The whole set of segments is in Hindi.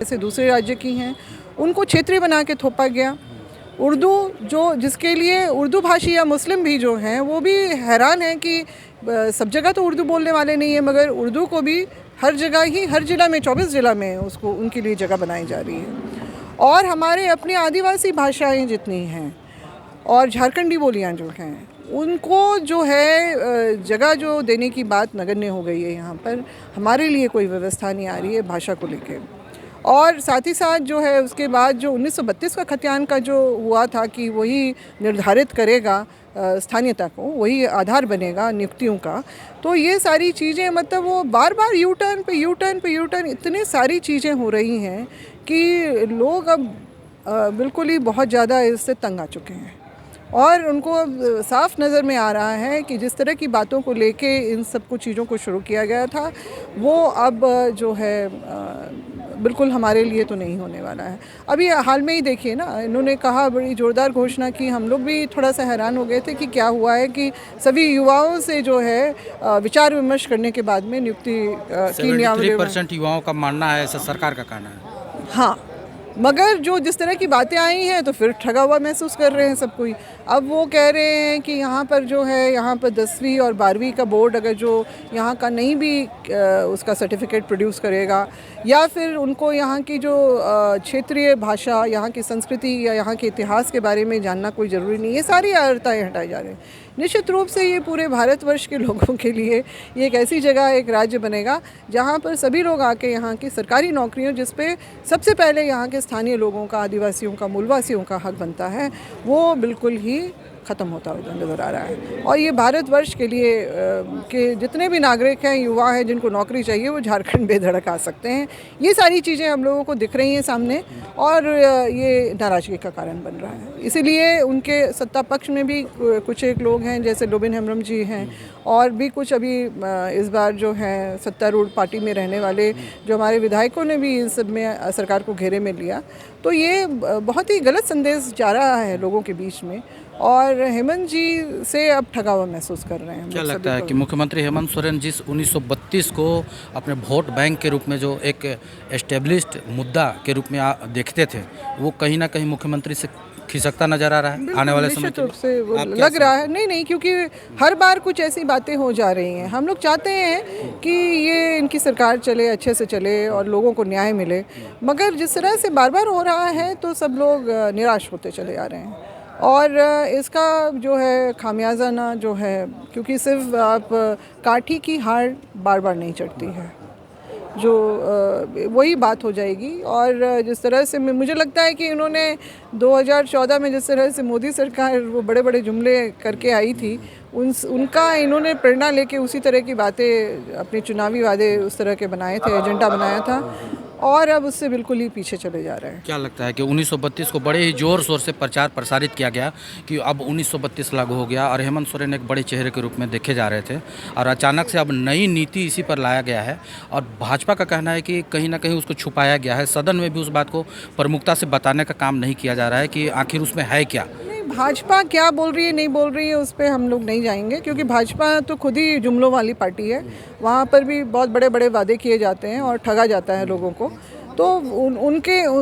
जैसे दूसरे राज्य की हैं, उनको क्षेत्रीय बना के थोपा गया। उर्दू जो जिसके लिए उर्दू भाषी या मुस्लिम भी जो हैं वो भी हैरान हैं कि सब जगह तो उर्दू बोलने वाले नहीं है, मगर उर्दू को भी हर जगह ही, हर ज़िला में 24 ज़िला में उसको उनके लिए जगह बनाई जा रही है। और हमारे अपनी आदिवासी भाषाएं जितनी हैं और झारखंडी बोलियां जो हैं, उनको जो है जगह जो देने की बात नगण्य हो गई है। यहाँ पर हमारे लिए कोई व्यवस्था नहीं आ रही है भाषा को लेके। और साथ ही साथ जो है उसके बाद जो 1932 का खतियान का जो हुआ था कि वही निर्धारित करेगा स्थानीयता को, वही आधार बनेगा नियुक्तियों का। तो ये सारी चीज़ें मतलब वो बार बार यू टर्न इतनी सारी चीज़ें हो रही हैं कि लोग अब बिल्कुल ही बहुत ज़्यादा इससे तंग आ चुके हैं। और उनको अब साफ नज़र में आ रहा है कि जिस तरह की बातों को लेके इन सब कुछ चीज़ों को शुरू किया गया था, वो अब जो है बिल्कुल हमारे लिए तो नहीं होने वाला है। अभी हाल में ही देखिए ना, इन्होंने कहा, बड़ी ज़ोरदार घोषणा की, हम लोग भी थोड़ा सा हैरान हो गए थे कि क्या हुआ है कि सभी युवाओं से जो है विचार विमर्श करने के बाद में नियुक्ति की 73% युवाओं का मानना है, ऐसा सरकार का कहना है। हाँ, मगर जो जिस तरह की बातें आई हैं तो फिर ठगा हुआ महसूस कर रहे हैं सब कोई। अब वो कह रहे हैं कि यहाँ पर जो है, यहाँ पर 10वीं और 12वीं का बोर्ड अगर जो यहाँ का नहीं भी उसका सर्टिफिकेट प्रोड्यूस करेगा, या फिर उनको यहाँ की जो क्षेत्रीय भाषा, यहाँ की संस्कृति या यहाँ के इतिहास के बारे में जानना कोई ज़रूरी नहीं, ये सारी अर्हताएँ हटाई जा रही हैं। निश्चित रूप से ये पूरे भारतवर्ष के लोगों के लिए ये एक ऐसी जगह, एक राज्य बनेगा जहाँ पर सभी लोग आके यहाँ की सरकारी नौकरियों, जिस पे सबसे पहले यहाँ के स्थानीय लोगों का, आदिवासियों का, मूलवासियों का हक बनता है, वो बिल्कुल ही ख़त्म होता हुआ नज़र आ रहा है। और ये भारतवर्ष के लिए के जितने भी नागरिक हैं, युवा हैं, जिनको नौकरी चाहिए, वो झारखंड बेधड़क आ सकते हैं। ये सारी चीज़ें हम लोगों को दिख रही हैं सामने, और ये नाराज़गी का कारण बन रहा है। इसीलिए उनके सत्ता पक्ष में भी कुछ एक लोग हैं, जैसे डोबिन हेम्ब्रम जी हैं, और भी कुछ अभी इस बार जो हैं सत्तारूढ़ पार्टी में रहने वाले जो हमारे विधायकों ने भी इन सब में सरकार को घेरे में लिया। तो ये बहुत ही गलत संदेश जा रहा है लोगों के बीच में, और हेमंत जी से अब ठगा हुआ महसूस कर रहे हैं। क्या लगता है कि मुख्यमंत्री हेमंत सोरेन जिस 1932 को अपने वोट बैंक के रूप में, जो एक एस्टेब्लिश्ड मुद्दा के रूप में देखते थे, वो कहीं ना कहीं मुख्यमंत्री से खिसकता नजर आ रहा है आने वाले समय निश्चित रूप से वो लग रहा है। नहीं, क्योंकि हर बार कुछ ऐसी बातें हो जा रही हैं। हम लोग चाहते हैं कि ये इनकी सरकार चले, अच्छे से चले और लोगों को न्याय मिले, मगर जिस तरह से बार बार हो रहा है तो सब लोग निराश होते चले जा रहे हैं। और इसका जो है खामियाजा ना जो है, क्योंकि सिर्फ आप काठी की हार बार बार नहीं चढ़ती है, जो वही बात हो जाएगी। और जिस तरह से मुझे लगता है कि इन्होंने 2014 में जिस तरह से मोदी सरकार वो बड़े बड़े जुमले करके आई थी, उनका इन्होंने प्रेरणा लेके उसी तरह की बातें, अपने चुनावी वादे उस तरह के बनाए थे, एजेंडा बनाया था, और अब उससे बिल्कुल ही पीछे चले जा रहे हैं। क्या लगता है कि 1932 को बड़े ही जोर शोर से प्रचार प्रसारित किया गया कि अब 1932 लागू हो गया, और हेमंत सोरेन एक बड़े चेहरे के रूप में देखे जा रहे थे, और अचानक से अब नई नीति इसी पर लाया गया है, और भाजपा का कहना है कि कहीं ना कहीं उसको छुपाया गया है। सदन में भी उस बात को प्रमुखता से बताने का काम नहीं किया जा रहा है कि आखिर उसमें है क्या। भाजपा क्या बोल रही है, नहीं बोल रही है, उस पर हम लोग नहीं जाएंगे, क्योंकि भाजपा तो खुद ही जुमलों वाली पार्टी है। वहाँ पर भी बहुत बड़े बड़े वादे किए जाते हैं और ठगा जाता है लोगों को। तो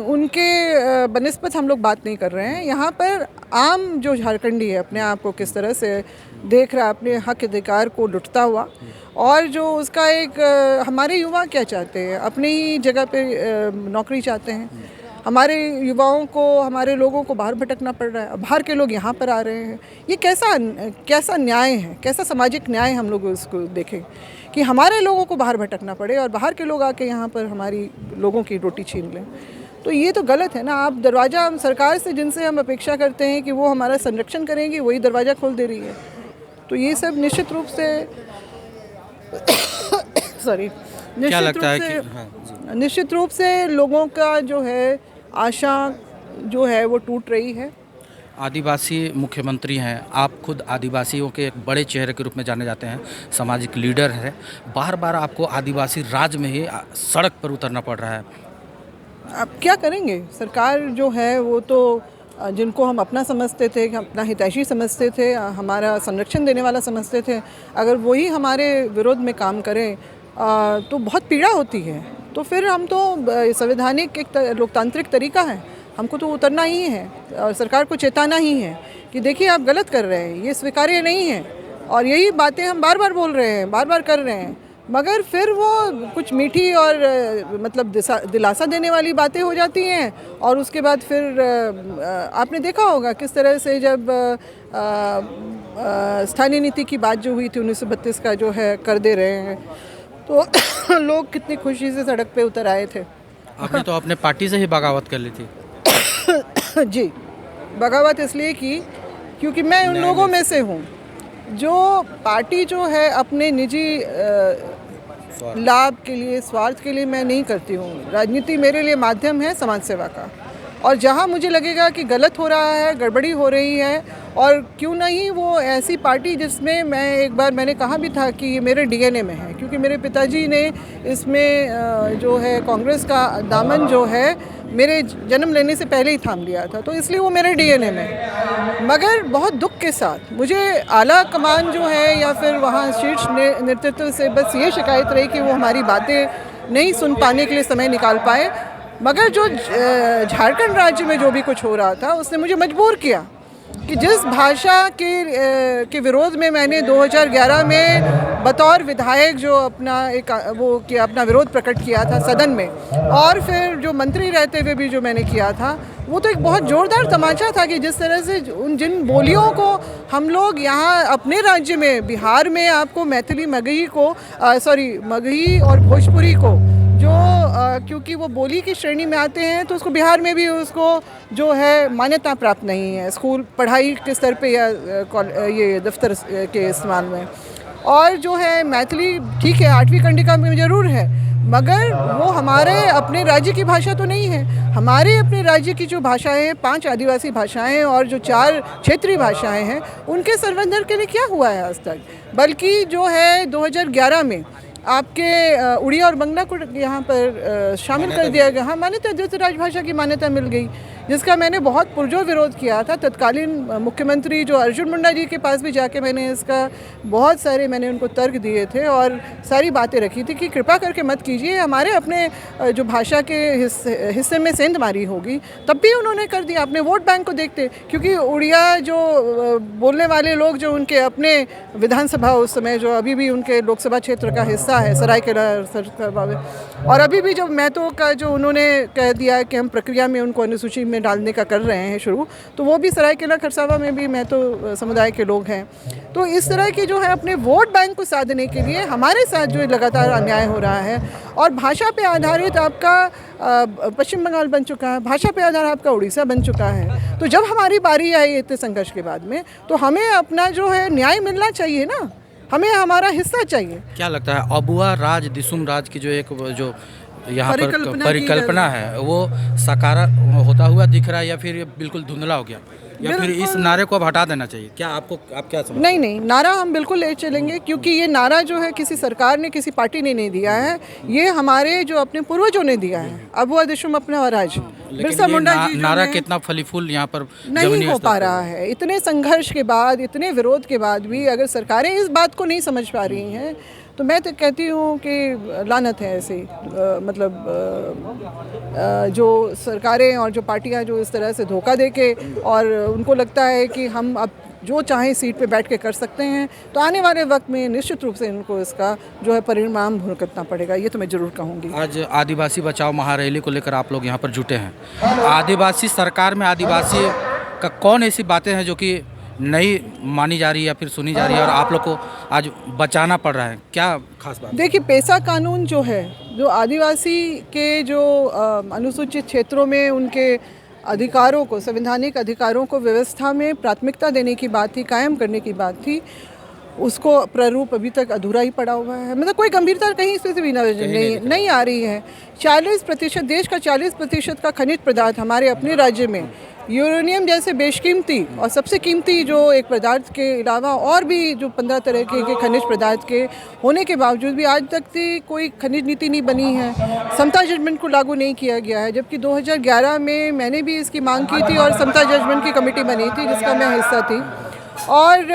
उनके बनिस्बत हम लोग बात नहीं कर रहे हैं। यहाँ पर आम जो झारखंडी है, अपने आप को किस तरह से देख रहा है, अपने हक अधिकार को लुटता हुआ, और जो उसका एक हमारे युवा क्या चाहते हैं, अपनी ही जगह पे नौकरी चाहते हैं। हमारे युवाओं को, हमारे लोगों को बाहर भटकना पड़ रहा है, बाहर के लोग यहाँ पर आ रहे हैं। ये कैसा न्याय है, कैसा सामाजिक न्याय हम लोग उसको देखें कि हमारे लोगों को बाहर भटकना पड़े और बाहर के लोग आके यहाँ पर हमारी लोगों की रोटी छीन लें। तो ये तो गलत है ना। आप दरवाज़ा, हम सरकार से जिनसे हम अपेक्षा करते हैं कि वो हमारा संरक्षण करेंगी, वही दरवाज़ा खोल दे रही है। तो ये सब निश्चित रूप से निश्चित रूप से लोगों का जो है आशा जो है वो टूट रही है। आदिवासी मुख्यमंत्री हैं, आप खुद आदिवासियों के एक बड़े चेहरे के रूप में जाने जाते हैं, सामाजिक लीडर हैं, बार बार आपको आदिवासी राज में ही सड़क पर उतरना पड़ रहा है। अब क्या करेंगे? सरकार जो है वो तो जिनको हम अपना समझते थे, अपना हितैषी समझते थे, हमारा संरक्षण देने वाला समझते थे, अगर वही हमारे विरोध में काम करें तो बहुत पीड़ा होती है। तो फिर हम तो संवैधानिक एक लोकतांत्रिक तरीका है, हमको तो उतरना ही है और सरकार को चेताना ही है कि देखिए आप गलत कर रहे हैं, ये स्वीकार्य नहीं है। और यही बातें हम बार बार बोल रहे हैं, बार बार कर रहे हैं, मगर फिर वो कुछ मीठी और मतलब दिलासा देने वाली बातें हो जाती हैं और उसके बाद फिर आपने देखा होगा किस तरह से जब स्थानीय नीति की बात जो हुई थी 1932 का जो है कर दे रहे हैं तो लोग कितनी खुशी से सड़क पे उतर आए थे। आपने तो अपने पार्टी से ही बगावत कर ली थी। जी, बगावत इसलिए की क्योंकि मैं उन लोगों में से हूँ जो पार्टी जो है अपने निजी लाभ के लिए, स्वार्थ के लिए मैं नहीं करती हूँ। राजनीति मेरे लिए माध्यम है समाज सेवा का, और जहाँ मुझे लगेगा कि गलत हो रहा है, गड़बड़ी हो रही है, और क्यों नहीं वो ऐसी पार्टी जिसमें मैंने कहा भी था कि ये मेरे डीएनए में है, क्योंकि मेरे पिताजी ने इसमें जो है कांग्रेस का दामन जो है मेरे जन्म लेने से पहले ही थाम लिया था, तो इसलिए वो मेरे डीएनए में है। मगर बहुत दुख के साथ मुझे आला कमान जो है या फिर वहाँ शीर्ष नेतृत्व से बस ये शिकायत रही कि वो हमारी बातें नहीं सुन पाने के लिए समय निकाल पाए। मगर जो झारखंड राज्य में जो भी कुछ हो रहा था उसने मुझे मजबूर किया कि जिस भाषा के विरोध में मैंने 2011 में बतौर विधायक जो अपना विरोध प्रकट किया था सदन में, और फिर जो मंत्री रहते हुए भी जो मैंने किया था, वो तो एक बहुत ज़ोरदार तमाचा था कि जिस तरह से जिन बोलियों को हम लोग यहाँ अपने राज्य में बिहार में आपको मैथिली मगही और भोजपुरी को जो क्योंकि वो बोली की श्रेणी में आते हैं तो उसको बिहार में भी उसको जो है मान्यता प्राप्त नहीं है स्कूल पढ़ाई के स्तर पे या ये दफ्तर के इस्तेमाल में। और जो है मैथिली ठीक है 8वीं कंडिका में ज़रूर है, मगर वो हमारे अपने राज्य की भाषा तो नहीं है। हमारे अपने राज्य की जो भाषाएं हैं 5 आदिवासी भाषाएं और जो 4 क्षेत्रीय भाषाएं हैं, उनके संवर्धन के लिए क्या हुआ है आज तक? बल्कि जो है 2011 में आपके उड़िया और बंगला को यहाँ पर शामिल कर दिया गया। हाँ, मान्यता द्वितीय राजभाषा की मान्यता मिल गई, जिसका मैंने बहुत पुरजोर विरोध किया था। तत्कालीन मुख्यमंत्री जो अर्जुन मुंडा जी के पास भी जाके मैंने मैंने उनको तर्क दिए थे और सारी बातें रखी थी कि कृपा करके मत कीजिए, हमारे अपने जो भाषा के हिस्से में सेंध मारी होगी। तब भी उन्होंने कर दिया। अपने वोट बैंक को देखते, क्योंकि उड़िया जो बोलने वाले लोग जो उनके अपने विधानसभा उस समय जो अभी भी उनके लोकसभा क्षेत्र का हिस्सा है सरायकेला, और अभी भी जो महतो का जो उन्होंने कह दिया कि हम प्रक्रिया में उनको अनुसूची में डालने का कर रहे हैं शुरू, तो वो भी सरायकेला खरसावा में भी महतो समुदाय के लोग हैं। तो इस तरह की जो है अपने वोट बैंक को साधने के लिए हमारे साथ जो लगातार अन्याय हो रहा है, और भाषा पे आधारित आपका पश्चिम बंगाल बन चुका है, भाषा पे आधार आपका उड़ीसा बन चुका है। तो जब हमारी बारी आई इतने संघर्ष के बाद में, तो हमें अपना जो है न्याय मिलना चाहिए ना, हमें हमारा हिस्सा चाहिए। क्या लगता है अबुआ राज दिसुम राज की जो यहाँ पर परिकल्पना है वो साकार होता हुआ दिख रहा है, या फिर बिल्कुल धुंधला हो गया, या फिर इस नारे को अब हटा देना चाहिए? क्या आप क्या समझते हैं? नहीं, नारा हम बिल्कुल ले चलेंगे, क्योंकि ये नारा जो है किसी सरकार ने, किसी पार्टी ने नहीं दिया है, ये हमारे जो अपने पूर्वजों ने दिया है। अबुआ दिसुम अपना राज, बिरसा मुंडा जी नारा कितना फली फूल यहाँ पर नहीं हो पा रहा है। इतने संघर्ष के बाद, इतने विरोध के बाद भी अगर सरकारें इस बात को नहीं समझ पा रही हैं, तो मैं तो कहती हूँ कि लानत है ऐसे जो सरकारें और जो पार्टियां जो इस तरह से धोखा दे के, और उनको लगता है कि हम अब जो चाहें सीट पे बैठ के कर सकते हैं, तो आने वाले वक्त में निश्चित रूप से इनको इसका जो है परिणाम भुगतना पड़ेगा। ये तो मैं ज़रूर कहूँगी। आज आदिवासी बचाओ महारैली को लेकर आप लोग यहाँ पर जुटे हैं। आदिवासी सरकार में आदिवासी का कौन ऐसी बातें हैं जो कि नहीं मानी जा रही है या फिर सुनी जा रही है और आप लोग को आज बचाना पड़ रहा है? क्या खास बात? देखिए, पेसा कानून जो है, जो आदिवासी के जो अनुसूचित क्षेत्रों में उनके अधिकारों को, संवैधानिक अधिकारों को व्यवस्था में प्राथमिकता देने की बात थी, कायम करने की बात थी, उसको प्रारूप अभी तक अधूरा ही पड़ा हुआ है। मतलब कोई गंभीरता कहीं से भी नहीं आ रही है। 40% देश का 40% का खनिज पदार्थ हमारे अपने राज्य में यूरेनियम जैसे बेशकीमती और सबसे कीमती जो एक पदार्थ के अलावा और भी जो 15 तरह के खनिज पदार्थ के होने के बावजूद भी आज तक कोई खनिज नीति नहीं बनी है। समता जजमेंट को लागू नहीं किया गया है, जबकि 2011 में मैंने भी इसकी मांग की थी और समता जजमेंट की कमेटी बनी थी जिसका मैं हिस्सा थी। और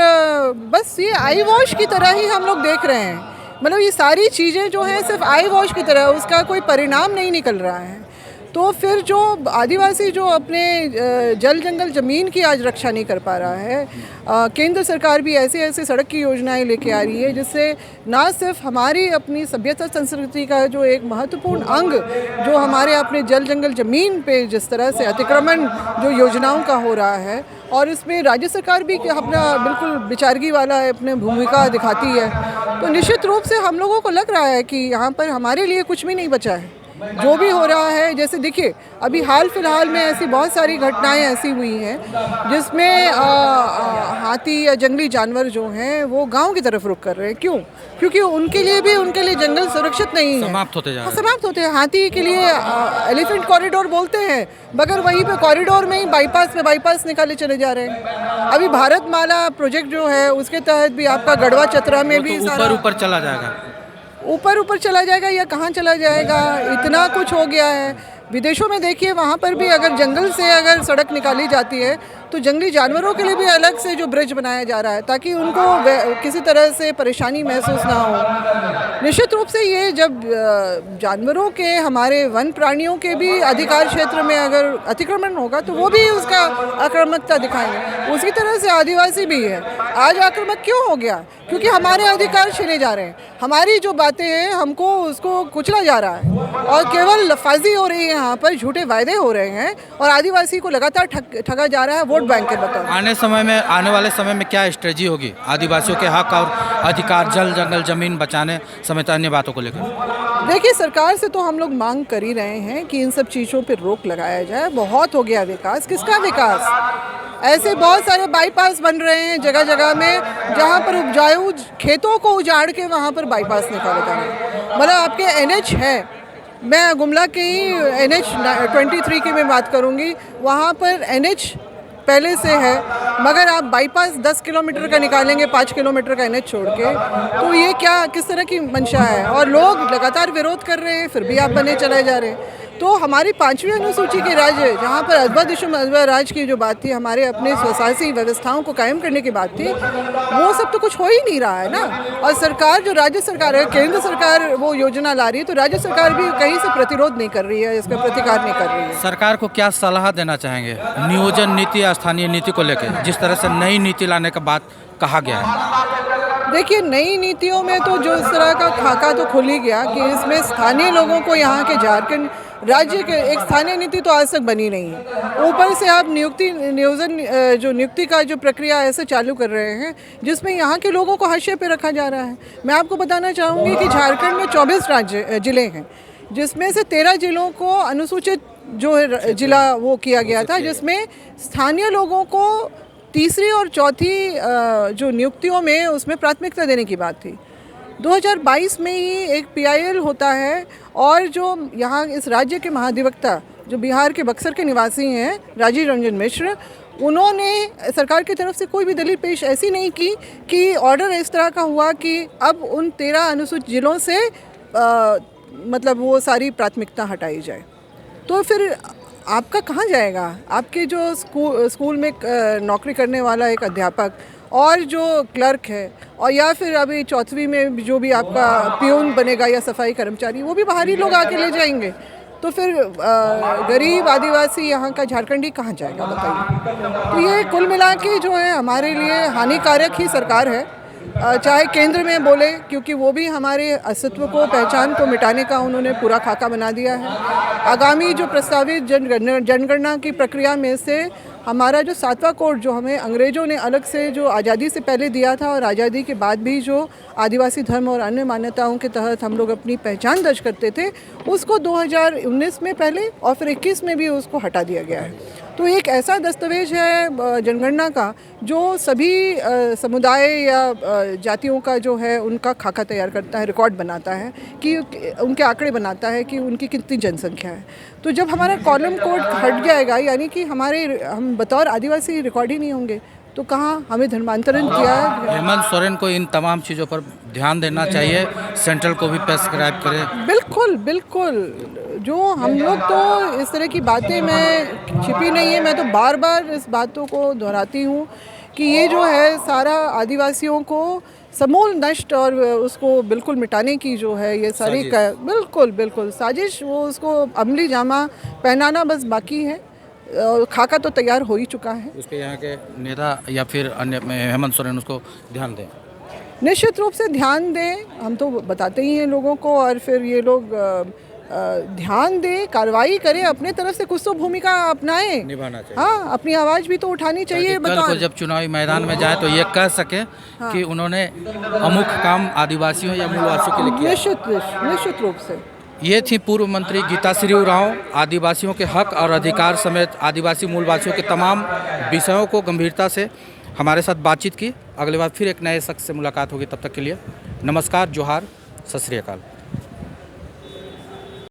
बस ये आई वॉश की तरह ही हम लोग देख रहे हैं मतलब ये सारी चीज़ें जो हैं सिर्फ आई वॉश की तरह, उसका कोई परिणाम नहीं निकल रहा है। तो फिर जो आदिवासी जो अपने जल जंगल ज़मीन की आज रक्षा नहीं कर पा रहा है, केंद्र सरकार भी ऐसे ऐसे सड़क की योजनाएं लेके आ रही है जिससे ना सिर्फ हमारी अपनी सभ्यता संस्कृति का जो एक महत्वपूर्ण अंग जो हमारे अपने जल जंगल ज़मीन पे जिस तरह से अतिक्रमण जो योजनाओं का हो रहा है, और इसमें राज्य सरकार भी अपना बिल्कुल विचारगी वाला अपनी भूमिका दिखाती है। तो निश्चित रूप से हम लोगों को लग रहा है कि यहाँ पर हमारे लिए कुछ भी नहीं बचा है। जो भी हो रहा है, जैसे देखिए अभी हाल फिलहाल में ऐसी बहुत सारी घटनाएं ऐसी हुई हैं जिसमें हाथी या जंगली जानवर जो हैं वो गांव की तरफ रुख कर रहे हैं। क्यों? क्योंकि उनके लिए जंगल सुरक्षित नहीं है, समाप्त होते जा रहे हैं। समाप्त होते हैं। हाथी के लिए एलिफेंट कॉरिडोर बोलते हैं, मगर वहीं पे कॉरिडोर में ही बाईपास निकाले चले जा रहे हैं। अभी भारतमाला प्रोजेक्ट जो है उसके तहत भी आपका गढ़वा चतरा में भी ऊपर चला जाएगा, ऊपर चला जाएगा या कहाँ चला जाएगा, इतना कुछ हो गया है। विदेशों में देखिए, वहाँ पर भी अगर जंगल से अगर सड़क निकाली जाती है तो जंगली जानवरों के लिए भी अलग से जो ब्रिज बनाया जा रहा है ताकि उनको किसी तरह से परेशानी महसूस ना हो। निश्चित रूप से ये जब जानवरों के, हमारे वन प्राणियों के भी अधिकार क्षेत्र में अगर अतिक्रमण होगा तो वो भी उसका आक्रामकता दिखाएंगे। उसी तरह से आदिवासी भी है। आज आक्रामक क्यों हो गया? क्योंकि हमारे अधिकार छीने जा रहे हैं, हमारी जो बातें हैं हमको उसको कुचला जा रहा है और केवल लफाजी हो रही है, यहाँ पर झूठे वायदे हो रहे हैं और आदिवासी को लगातार ठगा जा रहा है वोट बैंक के बताओ। आने वाले समय में क्या स्ट्रेटजी होगी आदिवासियों के हक और अधिकार, जल जंगल जमीन बचाने समेत अन्य बातों को लेकर? देखिए, सरकार से तो हम लोग मांग कर ही रहे हैं कि इन सब चीज़ों पर रोक लगाया जाए। बहुत हो गया विकास। किसका विकास? ऐसे बहुत सारे बाईपास बन रहे हैं जगह जगह में जहाँ पर उपजाऊ खेतों को उजाड़ के वहाँ पर बाईपास निकाले जा रहे हैं। मतलब आपके NH है, मैं गुमला के ही NH 23 की मैं बात करूँगी, वहाँ पर NH पहले से है, मगर आप बाईपास 10 किलोमीटर का निकालेंगे 5 किलोमीटर का NH छोड़ के, तो ये क्या, किस तरह की मंशा है? और लोग लगातार विरोध कर रहे हैं, फिर भी आप बने चले जा रहे हैं। तो हमारी 5वीं अनुसूची के राज्य जहाँ पर अज़बा राज की जो बात थी, हमारे अपने स्वशासी व्यवस्थाओं को कायम करने की बात थी, वो सब तो कुछ हो ही नहीं रहा है ना। और सरकार, जो राज्य सरकार है, केंद्र सरकार वो योजना ला रही है तो राज्य सरकार भी कहीं से प्रतिरोध नहीं कर रही है, इसका प्रतिकार नहीं कर रही है। सरकार को क्या सलाह देना चाहेंगे नियोजन नीति या स्थानीय नीति को लेकर, जिस तरह से नई नीति लाने का बात कहा गया है? देखिए, नई नीतियों में तो जो इस तरह का खाका तो खुल ही गया कि इसमें स्थानीय लोगों को, यहाँ के झारखंड राज्य के एक स्थानीय नीति तो आज तक बनी नहीं है। ऊपर से आप नियुक्ति का जो प्रक्रिया ऐसे चालू कर रहे हैं जिसमें यहाँ के लोगों को हाशिए पे रखा जा रहा है। मैं आपको बताना चाहूँगी कि झारखंड में 24 जिले हैं, जिसमें से 13 जिलों को अनुसूचित जो है जिला वो किया गया था, जिसमें स्थानीय लोगों को तीसरी और चौथी जो नियुक्तियों में उसमें प्राथमिकता देने की बात थी। 2022 में ही एक PIL होता है और जो यहाँ इस राज्य के महाधिवक्ता जो बिहार के बक्सर के निवासी हैं, राजीव रंजन मिश्र, उन्होंने सरकार की तरफ से कोई भी दलील पेश ऐसी नहीं की कि ऑर्डर इस तरह का हुआ कि अब उन 13 अनुसूचित जिलों से मतलब वो सारी प्राथमिकता हटाई जाए। तो फिर आपका कहाँ जाएगा? आपके जो स्कूल में नौकरी करने वाला एक अध्यापक और जो क्लर्क है, और या फिर अभी 4वीं में जो भी आपका पियून बनेगा या सफाई कर्मचारी, वो भी बाहरी लोग आके ले जाएंगे। तो फिर गरीब आदिवासी यहाँ का झारखंडी कहाँ जाएगा बताइए? तो ये कुल मिला के जो है हमारे लिए हानिकारक ही सरकार है, चाहे केंद्र में बोले, क्योंकि वो भी हमारे अस्तित्व को, पहचान को मिटाने का उन्होंने पूरा खाका बना दिया है। आगामी जो प्रस्तावित जनगणना की प्रक्रिया में से हमारा जो 7वां कोड जो हमें अंग्रेज़ों ने अलग से जो आज़ादी से पहले दिया था और आज़ादी के बाद भी जो आदिवासी धर्म और अन्य मान्यताओं के तहत हम लोग अपनी पहचान दर्ज करते थे, उसको 2019 में पहले और फिर 21 में भी उसको हटा दिया गया है। तो एक ऐसा दस्तावेज है जनगणना का जो सभी समुदाय या जातियों का जो है उनका खाका तैयार करता है, रिकॉर्ड बनाता है कि उनके आंकड़े बनाता है कि उनकी कितनी जनसंख्या है। तो जब हमारा कॉलम कोड हट जाएगा, यानी कि हम बतौर आदिवासी रिकॉर्ड ही नहीं होंगे, तो कहाँ हमें धर्मांतरण किया है। हेमंत सोरेन को इन तमाम चीज़ों पर ध्यान देना चाहिए, सेंट्रल को भी प्रेस्क्राइब करें। बिल्कुल बिल्कुल। जो हम लोग तो इस तरह की बातें में छिपी नहीं है, मैं तो बार बार इस बातों को दोहराती हूँ कि ये जो है सारा आदिवासियों को समूल नष्ट और उसको बिल्कुल मिटाने की जो है ये सारी बिल्कुल बिल्कुल साजिश, वो उसको अमली जामा पहनाना बस बाकी है। खाका तो तैयार हो ही चुका है। उस पर यहाँ के नेता या फिर अन्य हेमंत सोरेन उसको ध्यान दें। निश्चित रूप से ध्यान दें, हम तो बताते ही हैं लोगों को, और फिर ये लोग ध्यान दें, कार्रवाई करें, अपने तरफ से कुछ तो भूमिका अपनाएं, निभाना चाहिए। हाँ, अपनी आवाज़ भी तो उठानी चाहिए। कल को जब चुनावी मैदान में जाए तो ये कह सके कि उन्होंने अमुक काम आदिवासियों या मूलवासियों के लिए किया। निश्चित रूप से। ये थी पूर्व मंत्री गीता श्री उरांव। आदिवासियों के हक और अधिकार समेत आदिवासी मूलवासियों के तमाम विषयों को गंभीरता से हमारे साथ बातचीत की। अगले बार फिर एक नए शख्स से मुलाकात होगी, तब तक के लिए नमस्कार, जोहार, सत श्री अकाल।